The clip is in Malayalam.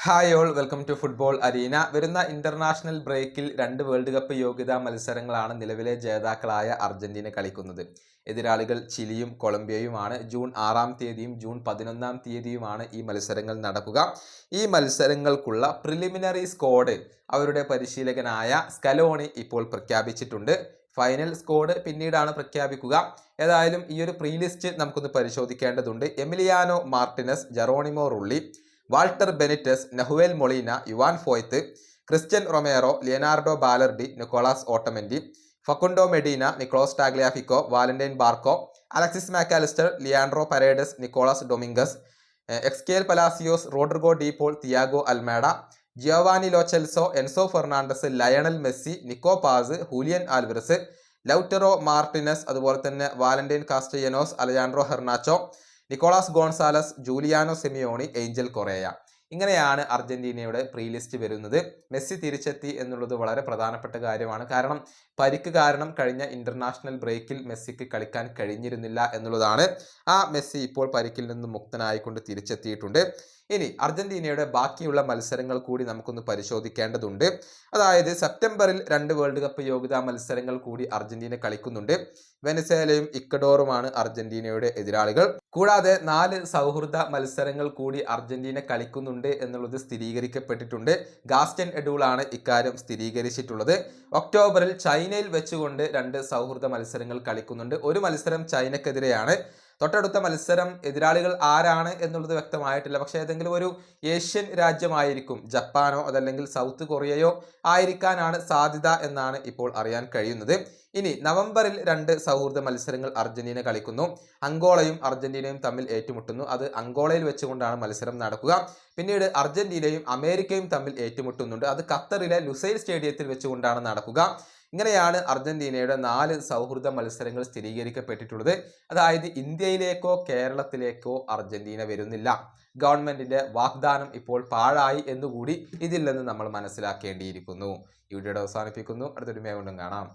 Hi all, welcome to football arena. വരുന്ന ഇന്റർനാഷണൽ ബ്രേക്കിൽ 2 വേൾഡ് കപ്പ് യോഗ്യതാ മത്സരങ്ങളാണ് നിലവിലെ ജേതാക്കളായ അർജന്റീന കളിക്കുന്നത്. എതിരാളികൾ ചിലിയും കൊളംബിയയുമാണ്. ജൂൺ 6-ാം തീയതിയും ജൂൺ 11-ാം തീയതിയുമാണ് ഈ മത്സരങ്ങൾ നടക്കുക. ഈ മത്സരങ്ങൾക്കുള്ള പ്രിലിമിനറി സ്ക്വാഡ് അവരുടെ പരിശീലകനായ സ്കലോണി ഇപ്പോൾ പ്രഖ്യാപിച്ചിട്ടുണ്ട്. ഫൈനൽ സ്ക്വാഡ് പിന്നീടാണ് പ്രഖ്യാപിക്കുക. ഏതായാലും ഈ ഒരു പ്രീ ലിസ്റ്റ് നമുക്കൊന്ന് പരിശോധിക്കേണ്ടതുണ്ട്. Emiliano Martinez, Geronimo Rulli, Walter Benitez, Nahuel Molina, Juan Foyth, Cristian Romero, Leonardo Balerdi, Nicolas Otamendi, Facundo Medina, Nicolas Tagliafico, Valentin Barco, Alexis Mac Allister, Leandro Paredes, Nicolas Dominguez, Exequiel Palacios, Rodrigo De Paul, Thiago Almada, Giovani Lo Celso, Enzo Fernandez, Lionel Messi, Nico Paz, Julian Alvarez, Lautaro Martinez, അതുപോലെ തന്നെ Valentin Castellanos, Alejandro Garnacho, Nicolas Gonzalez, Giuliano Simeone, Angel Correa. ഇങ്ങനെയാണ് അർജന്റീനയുടെ പ്രീ ലിസ്റ്റ് വരുന്നത്. മെസ്സി തിരിച്ചെത്തി എന്നുള്ളത് വളരെ പ്രധാനപ്പെട്ട കാര്യമാണ്. കാരണം പരിക്ക് കാരണം കഴിഞ്ഞ ഇന്റർനാഷണൽ ബ്രേക്കിൽ മെസ്സിക്ക് കളിക്കാൻ കഴിഞ്ഞിരുന്നില്ല എന്നുള്ളതാണ്. ആ മെസ്സി ഇപ്പോൾ പരിക്കിൽ നിന്ന് മുക്തനായിക്കൊണ്ട് തിരിച്ചെത്തിയിട്ടുണ്ട്. ഇനി അർജന്റീനയുടെ ബാക്കിയുള്ള മത്സരങ്ങൾ കൂടി നമുക്കൊന്ന് പരിശോധിക്കേണ്ടതുണ്ട്. അതായത് സെപ്റ്റംബറിൽ 2 വേൾഡ് കപ്പ് യോഗ്യതാ മത്സരങ്ങൾ കൂടി അർജന്റീന കളിക്കുന്നുണ്ട്. വെനസ്വേലയും ഇക്വഡോറുമാണ് അർജന്റീനയുടെ എതിരാളികൾ. കൂടാതെ 4 സൗഹൃദ മത്സരങ്ങൾ കൂടി അർജന്റീന കളിക്കുന്നുണ്ട് എന്നുള്ളത് സ്ഥിരീകരിക്കപ്പെട്ടിട്ടുണ്ട്. ഗാസ്റ്റൻ എഡൂളാണ് ഇക്കാര്യം സ്ഥിരീകരിച്ചിട്ടുള്ളത്. ഒക്ടോബറിൽ ചൈനയിൽ വെച്ചുകൊണ്ട് 2 സൗഹൃദ മത്സരങ്ങൾ കളിക്കുന്നുണ്ട്. ഒരു മത്സരം ചൈനക്കെതിരെയാണ്. തൊട്ടടുത്ത മത്സരം എതിരാളികൾ ആരാണ് എന്നുള്ളത് വ്യക്തമായിട്ടില്ല. പക്ഷേ ഏതെങ്കിലും ഒരു ഏഷ്യൻ രാജ്യമായിരിക്കും. ജപ്പാനോ അതല്ലെങ്കിൽ സൗത്ത് കൊറിയയോ ആയിരിക്കാനാണ് സാധ്യത എന്നാണ് ഇപ്പോൾ അറിയാൻ കഴിയുന്നത്. ഇനി നവംബറിൽ 2 സൗഹൃദ മത്സരങ്ങൾ അർജന്റീന കളിക്കുന്നു. അങ്കോളയും അർജന്റീനയും തമ്മിൽ ഏറ്റുമുട്ടുന്നു. അത് അങ്കോളയിൽ വെച്ചുകൊണ്ടാണ് മത്സരം നടക്കുക. പിന്നീട് അർജന്റീനയും അമേരിക്കയും തമ്മിൽ ഏറ്റുമുട്ടുന്നുണ്ട്. അത് ഖത്തറിലെ ലുസൈൽ സ്റ്റേഡിയത്തിൽ വെച്ചുകൊണ്ടാണ് നടക്കുക. ഇങ്ങനെയാണ് അർജന്റീനയുടെ 4 സൗഹൃദ മത്സരങ്ങൾ സ്ഥിരീകരിക്കപ്പെട്ടിട്ടുള്ളത്. അതായത് ഇന്ത്യയിലേക്കോ കേരളത്തിലേക്കോ അർജന്റീന വരുന്നില്ല. ഗവൺമെന്റിന്റെ വാഗ്ദാനം ഇപ്പോൾ പാഴായി എന്നുകൂടി ഇതിൽ നിന്ന് നമ്മൾ മനസ്സിലാക്കേണ്ടിയിരിക്കുന്നു. ഈ വീഡിയോയുടെ അവസാനിപ്പിക്കുന്നു. അടുത്തൊരു വീഡിയോ കൊണ്ടും കാണാം.